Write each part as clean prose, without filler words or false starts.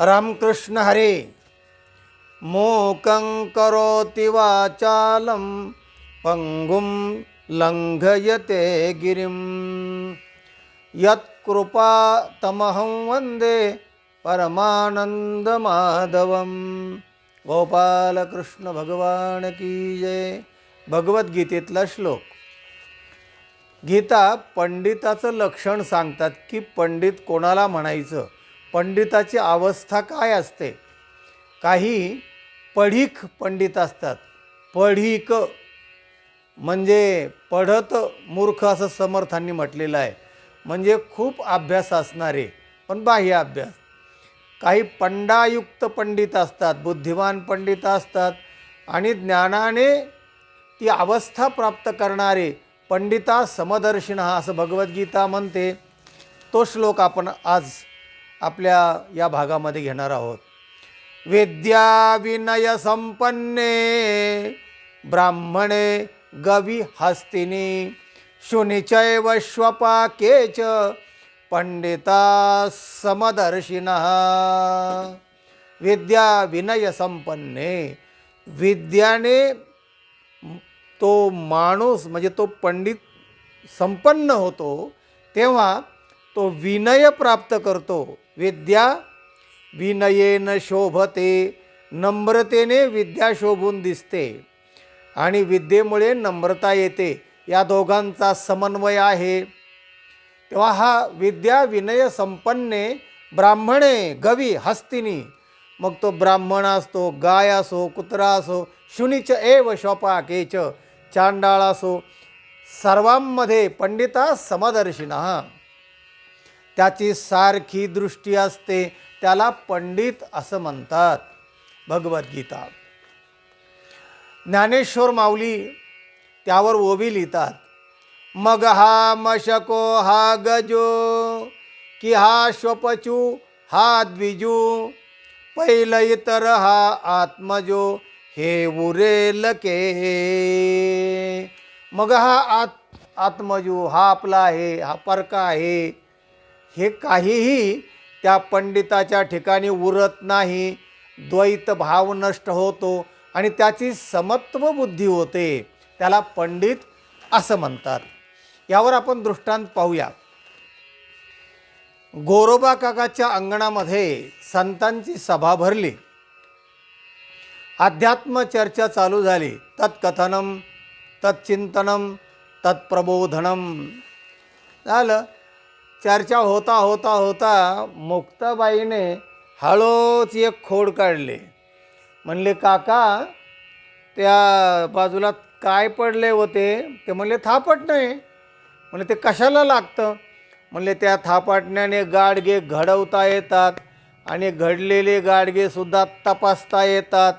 रामकृष्ण हरे. मूकं करोति वाचालं पंगुं लंघयते गिरिं यत्कृपातमहं वंदे परमानंदमाधवं. गोपालकृष्ण भगवान की जय. भगवद्गीतेतला श्लोक. गीता पंडिताचं लक्षण सांगतात की पंडित कोणाला म्हणायचं, पंडिताची अवस्था काय असते. काही पढीक पंडित असतात. पढीक म्हणजे पढत मूर्ख असं समर्थांनी म्हटलेलं आहे. म्हणजे खूप अभ्यास असणारे पण बाह्य अभ्यास. काही पंडायुक्त पंडित असतात, बुद्धिमान पंडित असतात आणि ज्ञानाने ती अवस्था प्राप्त करणारे पंडिता समदर्शिनः असं भगवद्गीता म्हणते. तो श्लोक आपण आज आपल्या या भागामध्ये घेणार आहोत. विद्या विनय संपन्ने ब्राह्मणे गवी हस्तिनी शुनिचैव श्वपाके च पंडिता समदर्शिनः. विद्या विनय संपन्ने. विद्याने तो माणूस म्हणजे तो पंडित संपन्न होतो तेव्हा तो विनय प्राप्त करतो. विद्या विनयेन शोभते. नम्रतेने विद्या शोभून दिसते आणि विद्येमुळे नम्रता येते. या दोघांचा समन्वय आहे. तेव्हा हा विद्या विनय संपन्ने ब्राह्मणे गवी हस्तिनी. मग तो ब्राह्मण असतो, गाय असो, कुत्रा असो, शुनीच एव शोपाकेच, चांडाळ असो, सर्वांमध्ये पंडिता समदर्शिनः. त्याची सारखी दृष्टी असते, त्याला पंडित असं म्हणतात. भगवद्गीता. ज्ञानेश्वर माऊली त्यावर ओवी लिहितात. मग हा मशको हा गजो की हा श्वपचू हा द्विजू पहिलं इतर हा आत्मजो हे उरेल के. मग हा आत्मजो हा आपला आहे, हा परका आहे, हे काहीही त्या पंडिताच्या ठिकाणी उरत नाही. द्वैत भाव नष्ट होतो आणि त्याची समत्व बुद्धी होते. त्याला पंडित असं म्हणतात. यावर आपण दृष्टांत पाहूया. गोरोबा काकाच्या अंगणामध्ये संतांची सभा भरली. अध्यात्म चर्चा चालू झाली. तत्कथनम तत्चिंतनम तत्प्रबोधनम झालं. चर्चा होता होता होता मुक्ताबाईने हळूच एक खोड काढले. म्हणले, काका त्या बाजूला काय पडले होते? ते म्हणले, थापट नाही. म्हणले, ते कशाला लागतं? म्हणले, त्या थापाटण्याने गाडगे घडवता येतात आणि घडलेले गाडगेसुद्धा तपासता येतात.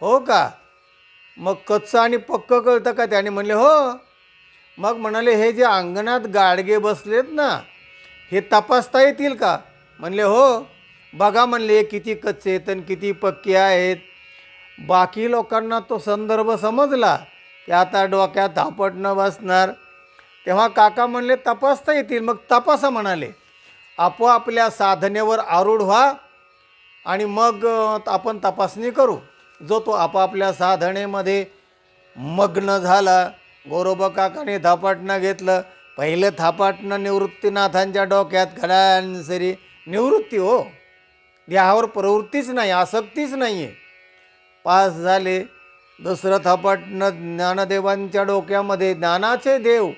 हो का? मग कच्चं आणि पक्कं कळतं का? त्याने म्हणले, हो. मग म्हणाले, हे जे अंगणात गाडगे बसलेत ना, हे तपासता येतील का? म्हणले, हो. बघा म्हणले, किती कच्चे आहेत आणि किती पक्के आहेत. बाकी लोकांना तो संदर्भ समजला की आता डोक्यात थापट न बसणार. तेव्हा काका म्हणले, तपासता येतील. मग तपासा म्हणाले. आपोआपल्या साधनेवर आरूढ व्हा आणि मग आपण तपासणी करू. जो तो आपापल्या साधनेमध्ये मग्न झाला. गोरोबा काकाने थापाटणं घेतलं. पहिलं थापाटणं निवृत्तीनाथांच्या डोक्यात घडांसरी निवृत्ती. हो, देहावर प्रवृत्तीच नाही, आसक्तीच नाही आहे. पास झाले. दुसरं थापाटणं ज्ञानदेवांच्या डोक्यामध्ये, ज्ञानाचे देव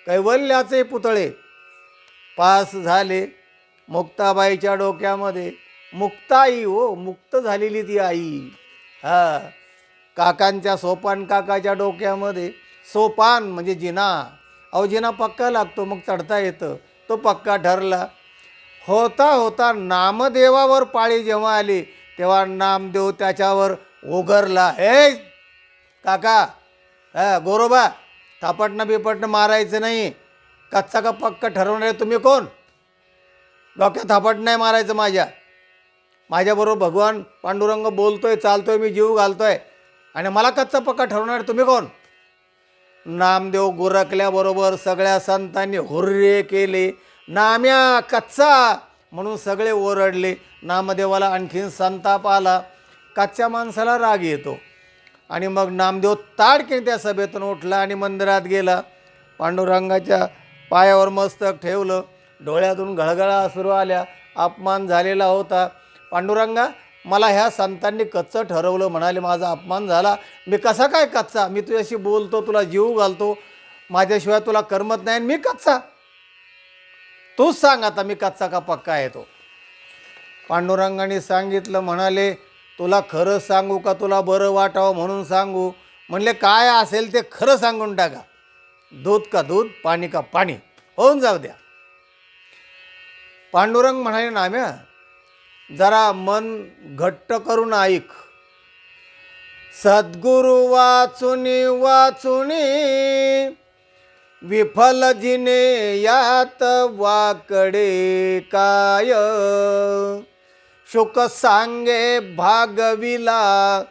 कैवल्याचे पुतळे. पास झाले. मुक्ताबाईच्या डोक्यामध्ये मुक्ताई. हो, मुक्त झालेली ती आई. हा. काकांच्या सोपान काकाच्या डोक्यामध्ये सोपान म्हणजे जिना. अहो, जिना पक्का लागतो, मग चढता येतं. तो पक्का ठरला. होता होता नामदेवावर पाळी जेव्हा आली तेव्हा नामदेव त्याच्यावर ओघरला. हे काका, गोरोबा, थापटणं बिपटणं मारायचं नाही. कच्चा का पक्का ठरवणारे तुम्ही कोण? डोक्यात थापट नाही मारायचं. माझ्याबरोबर भगवान पांडुरंग बोलतोय, चालतोय, मी जीव घालतोय आणि मला कच्चा पक्का ठरवणारे तुम्ही कोण? नामदेव गुरकल्याबरोबर सगळ्या संतांनी हुर्रे केले. नाम्या कच्चा म्हणून सगळे ओरडले. नामदेवाला आणखीन संताप आला. कच्च्या माणसाला राग येतो. आणि मग नामदेव ताडकीने त्या सभेतून उठला आणि मंदिरात गेला. पांडुरंगाच्या पायावर मस्तक ठेवलं. डोळ्यातून घळघळा अश्रू आल्या. अपमान झालेला होता. पांडुरंगा, मला ह्या संतांनी कच्चं ठरवलं, म्हणाले माझा अपमान झाला. मी कसा काय कच्चा? मी तुझ्याशी बोलतो, तुला जीव घालतो, माझ्याशिवाय तुला करमत नाही, मी कच्चा? तूच सांग आता, मी कच्चा का पक्का आहे तो? पांडुरंगाने सांगितलं. म्हणाले, तुला खरं सांगू का तुला बरं वाटावं म्हणून सांगू? म्हणले, काय असेल ते खरं सांगून टाका. दूध का दूध, पाणी का पाणी, होऊन जाऊ द्या. पांडुरंग म्हणाले, नाम्या, जरा मन घट्ट करून ऐक. सद्गुरु वाचुनी वाचुनी विफल जिने यात वाकडे काय. शुक सांगे भागविला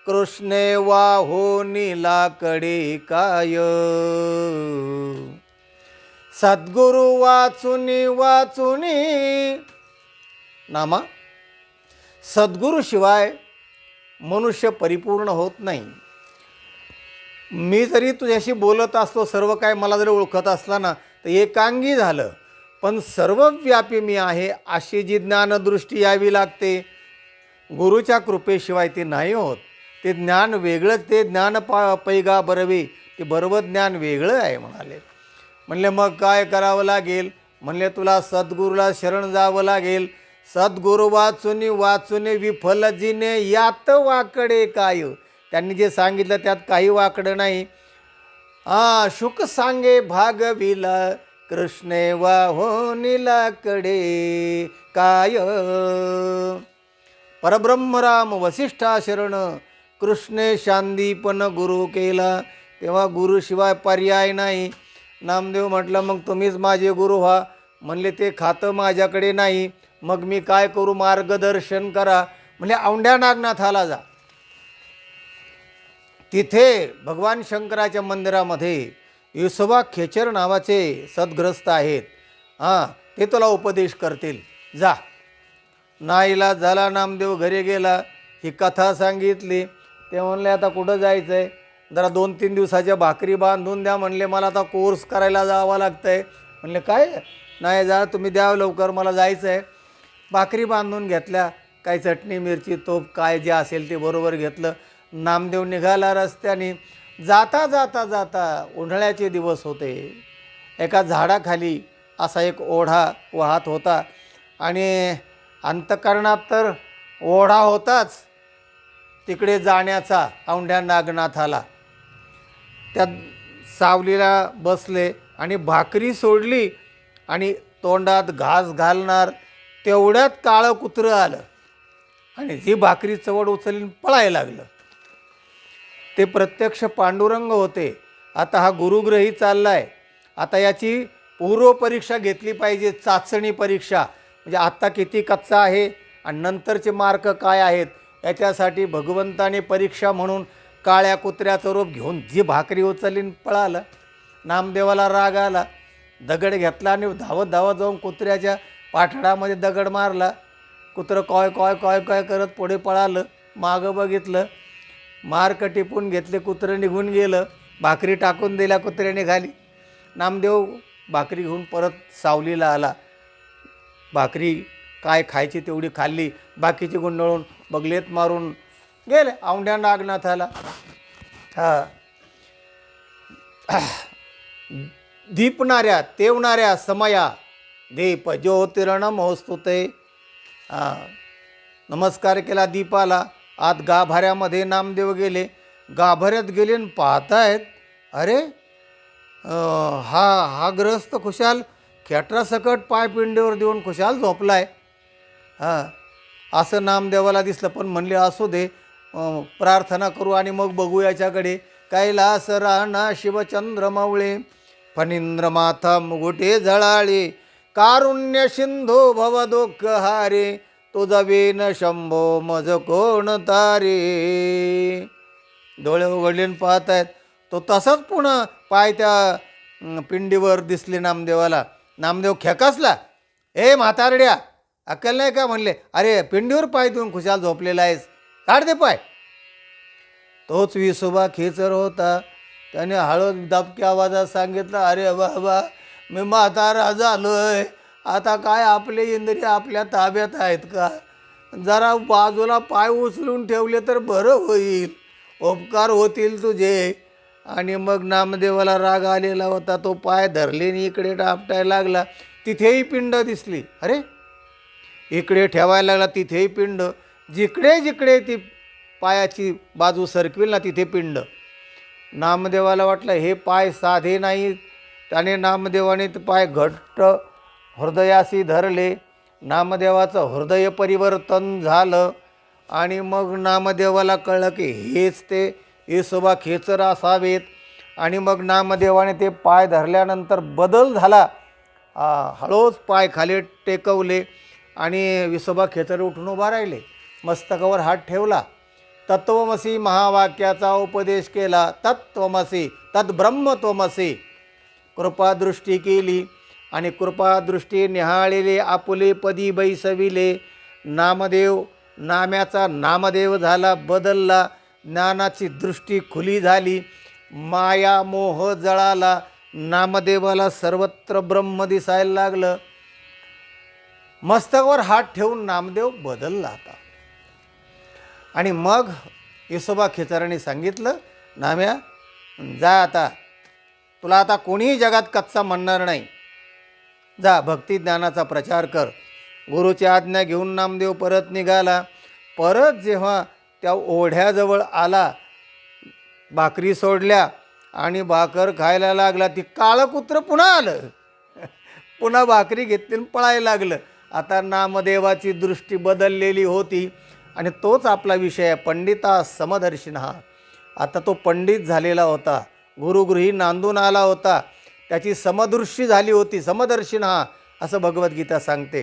कृष्णे वाहोनीला कडे काय. सद्गुरु वाचुनी वाचुनी. नामा, सद्गुरूशिवाय मनुष्य परिपूर्ण होत नाही. मी जरी तुझ्याशी बोलत असतो, सर्व काय मला जरी ओळखत असला ना, तर एकांगी झालं. पण सर्वव्यापी मी आहे अशी जी ज्ञानदृष्टी यावी लागते. गुरुच्या कृपेशिवाय ते नाही होत. ते ज्ञान वेगळंच, ते ज्ञान पैगा बरवे, ते बरोबर ज्ञान वेगळं आहे म्हणाले. म्हणले, मग काय करावं लागेल? म्हणले, तुला सद्गुरूला शरण जावं लागेल. सद्गुरु वाचुनी वाचुनी विफल जिने यात वाकडे काय. त्यांनी जे सांगितलं त्यात काही वाकडं नाही. शुक सांगे भागविला कृष्णे वाहोनीला कडे काय. परब्रह्मराम वसिष्ठा शरण कृष्णे शांदीपन गुरु केला. तेव्हा गुरुशिवाय पर्याय नाही. नामदेव म्हटलं, मग तुम्हीच माझे गुरु व्हा. म्हणले, ते खातं माझ्याकडे नाही, मग मी काय करू? मार्गदर्शन करा. म्हणजे औंढ्या नागनाथाला जा. तिथे भगवान शंकराच्या मंदिरामध्ये विसोबा खेचर नावाचे सद्ग्रस्त आहेत. ते तुला उपदेश करतील, जा. नाईला झाला. नामदेव घरी गेला. ही कथा सांगितली. ते म्हणले, आता कुठं जायचं आहे? जरा 2-3 दिवसाच्या भाकरी बांधून द्या. म्हणले, मला आता कोर्स करायला जावं लागतं आहे. म्हणले, काय? नाही, जा तुम्ही, द्या लवकर, मला जायचं आहे. भाकरी बांधून घेतल्या. काही चटणी मिरची तोप काय जे असेल ते बरोबर घेतलं. नामदेव निघाला रस्त्याने. जाता जाता जाता उन्हाळ्याचे दिवस होते. एका झाडाखाली असा एक ओढा वाहत होता. आणि अंतःकरणात तर ओढा होताच तिकडे जाण्याचा औंढ्या नागनाथाला. त्या सावलीला बसले आणि भाकरी सोडली आणि तोंडात घास घालणार तेवढ्यात काळं कुत्रं आलं आणि जी भाकरी चवड उचलून पळायला लागलं. ते प्रत्यक्ष पांडुरंग होते. आता हा गुरुग्रही चाललाय. आता याची पूर्वपरीक्षा घेतली पाहिजे, चाचणी परीक्षा. म्हणजे आत्ता किती कच्चा आहे आणि नंतरचे मार्क काय आहेत, याच्यासाठी भगवंताने परीक्षा म्हणून काळ्या कुत्र्याचं रूप घेऊन जी भाकरी उचलली पळालं. नामदेवाला राग आला. दगड घेतला आणि धावत धावत जाऊन कुत्र्याच्या पाठडामध्ये दगड मारला. कुत्रं कॉय कॉय कॉय कॉय करत पुढे पळालं. मागं बघितलं, मार्क टिपून घेतले. कुत्रं निघून गेलं. भाकरी टाकून दिल्या कुत्र्याने खाली. नामदेव भाकरी घेऊन परत सावलीला आला. भाकरी काय खायची तेवढी खाल्ली. बाकीची गुंडळून बगलेत मारून गेले औंढ्या नागनाथाला. दीपणाऱ्या तेवणाऱ्या समया दीप ज्योतिर्णम होस्तुते. नमस्कार केला दीपाला. आत गाभाऱ्यामध्ये नामदेव गेले. गाभाऱ्यात गेले आणि पाहतायत, अरे हा ग्रस्त खुशाल खेटरासकट पायपिंडीवर देऊन खुशाल झोपलाय. असं नामदेवाला दिसलं. पण म्हणले, असू दे, प्रार्थना करू आणि मग बघू याच्याकडे. कैलास राणा शिवचंद्र मावळे फणींद्र माथा मुगुटे झळाळे कारुण्य सिंधू भव दुःख हारे तुझा वेन शंभो मज कोण तारे. डोळे उघडले पाहतायत. तो तसाच पुन्हा पाय त्या पिंडीवर दिसले नामदेवाला. नामदेव खेकसला. ए म्हातारड्या, अक्कल नाही का म्हणले. अरे पिंडीवर पाय देऊन खुशाल झोपलेला आहेस, काढ दे पाय. तोच विसोबा खेचर होता. त्याने हळद दबक्या आवाजात सांगितलं, अरे बाबा मी म्हातारा झालोय, आता काय आपले इंद्रिय आपल्या ताब्यात आहेत का? जरा बाजूला पाय उचलून ठेवले तर बरं होईल, उपकार होतील तुझे. आणि मग नामदेवाला राग आलेला होता. तो पाय धरलेने इकडे आपटायला लागला. तिथेही पिंड दिसली. अरे इकडे ठेवायला लागला, तिथेही पिंड. जिकडे जिकडे ती पायाची बाजू सरकविल ना तिथे पिंड. नामदेवाला वाटलं हे पाय साधे नाहीत. त्याने नामदेवाने ते पाय घट्ट हृदयाशी धरले. नामदेवाचं हृदय परिवर्तन झालं. आणि मग नामदेवाला कळलं की हेच ते येसोबा खेचर असावेत. आणि मग नामदेवाने ते पाय धरल्यानंतर बदल झाला. हळूच पाय खाली टेकवले आणि विसोबा खेचर उठून उभा राहिले. मस्तकावर हात ठेवला. तत्त्वमसी महावाक्याचा उपदेश केला. तत्त्वमसी तद्ब्रह्मत्वमसी. कृपादृष्टी केली आणि कृपादृष्टी निहाळलेले आपुले पदी बैसविले. नामदेव नाम्याचा नामदेव झाला, बदलला. ज्ञानाची दृष्टी खुली झाली. माया मोह जळाला. नामदेवाला सर्वत्र ब्रह्म दिसायला लागलं. मस्तकावर हात ठेवून नामदेव बदलला आता. आणि मग येसोबा खेचराने सांगितलं, नाम्या जा आता, तुला आता कोणीही जगात कच्चा म्हणणार नाही. जा भक्ती ज्ञानाचा प्रचार कर. गुरुची आज्ञा घेऊन नामदेव परत निघाला. परत जेव्हा त्या ओढ्याजवळ आला, भाकरी सोडल्या आणि भाकर खायला लागला. ती काळं कुत्रं पुन्हा आलं. पुन्हा भाकरी घेतली आणि पळायला लागलं. आता नामदेवाची दृष्टी बदललेली होती. आणि तोच आपला विषय आहे, पंडिता समदर्शिनः. आता तो पंडित झालेला होता, गुरुगृही नांदून आला होता, त्याची समदृष्टी झाली होती. समदर्शिनः असं भगवद्गीता सांगते.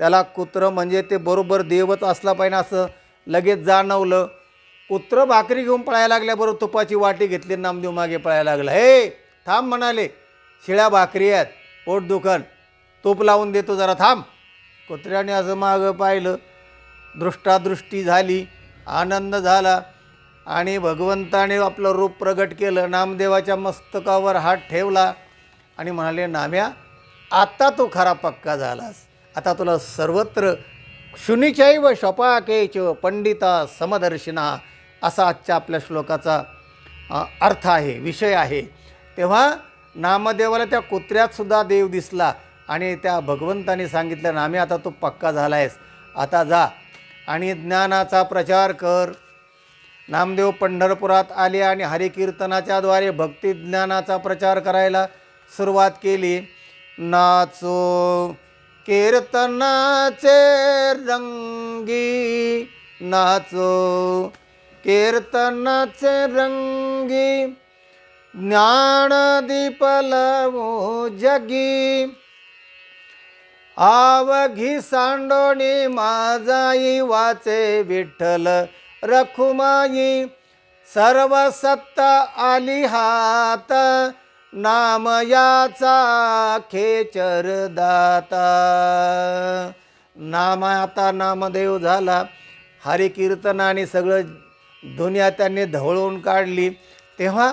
त्याला कुत्रं म्हणजे ते बरोबर देवच असला पाहिजे असं लगेच जाणवलं. कुत्रं भाकरी घेऊन पळायला लागल्याबरोबर तुपाची वाटी घेतली, नामदेव मागे पळायला लागला. हे थांब म्हणाले, शिळ्या भाकरी आहेत, पोट दुखन, तूप लावून देतो, जरा थांब. कुत्र्याने असं मागं पाहिलं. दृष्टादृष्टी झाली, आनंद झाला आणि भगवंताने आपलं रूप प्रगट केलं. नामदेवाच्या मस्तकावर हात ठेवला आणि म्हणाले, नाम्या आता तू खरा पक्का झालास. आता तुला सर्वत्र शुनिचैव शपाकेच पंडिता समदर्शिना असा आजच्या आपल्या श्लोकाचा अर्थ आहे, विषय आहे. तेव्हा नामदेवाला त्या कुत्र्यातसुद्धा देव दिसला आणि त्या भगवंताने सांगितलं, नाम्या आता तू पक्का झाला आहेस, आता जा आणि ज्ञानाचा प्रचार कर. नामदेव पंढरपुरात आले आणि हरिकीर्तनाच्या द्वारे भक्ती ज्ञानाचा प्रचार करायला सुरुवात केली. नाचो कीर्तनाचे रंगी, नाचो कीर्तनाचे रंगी, ज्ञानदीप लावो जगी. आवघी सांडोणी माझाई वाचे विठ्ठल रखुमाई. सर्व सत्ता आली हात, नाम याचा खेचर दाता. नाम आता नामदेव झाला. हरिकीर्तनाने सगळं दुनिया त्यांनी ढवळून काढली. तेव्हा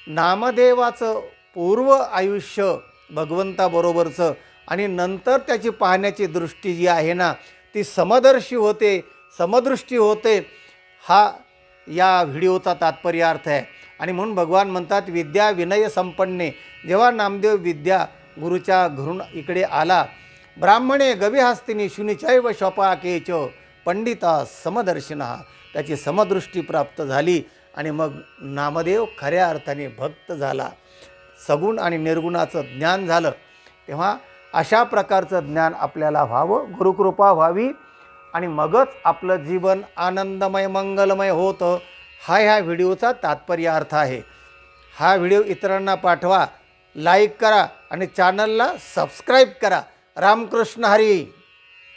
नामदेवाचं पूर्व आयुष्य भगवंताबरोबरचं आणि नंतर त्याची पाहण्याची दृष्टी जी आहे ना, ती समदर्शी होते, समदृष्टी होते. हा या व्हिडिओचा तात्पर्य अर्थ आहे. आणि म्हणून भगवान म्हणतात, विद्या विनय संपन्ने. जेव्हा नामदेव विद्या गुरुच्या घरून इकडे आला, ब्राह्मणे गविहस्तिनी शुनिचैव शपाकेच पंडिता समदर्शिनः, त्याची समदृष्टी प्राप्त झाली. आणि मग नामदेव खऱ्या अर्थाने भक्त झाला. सगुण आणि निर्गुणाचं ज्ञान झालं. तेव्हा अशा प्रकारचं ज्ञान आपल्याला व्हावं, गुरुकृपा व्हावी आणि मगच आपलं जीवन आनंदमय मंगलमय होतं. हा ह्या व्हिडिओचा तात्पर्य अर्थ आहे. हा व्हिडिओ इतरांना पाठवा, लाईक करा आणि चॅनलला सबस्क्राईब करा. रामकृष्ण हरी.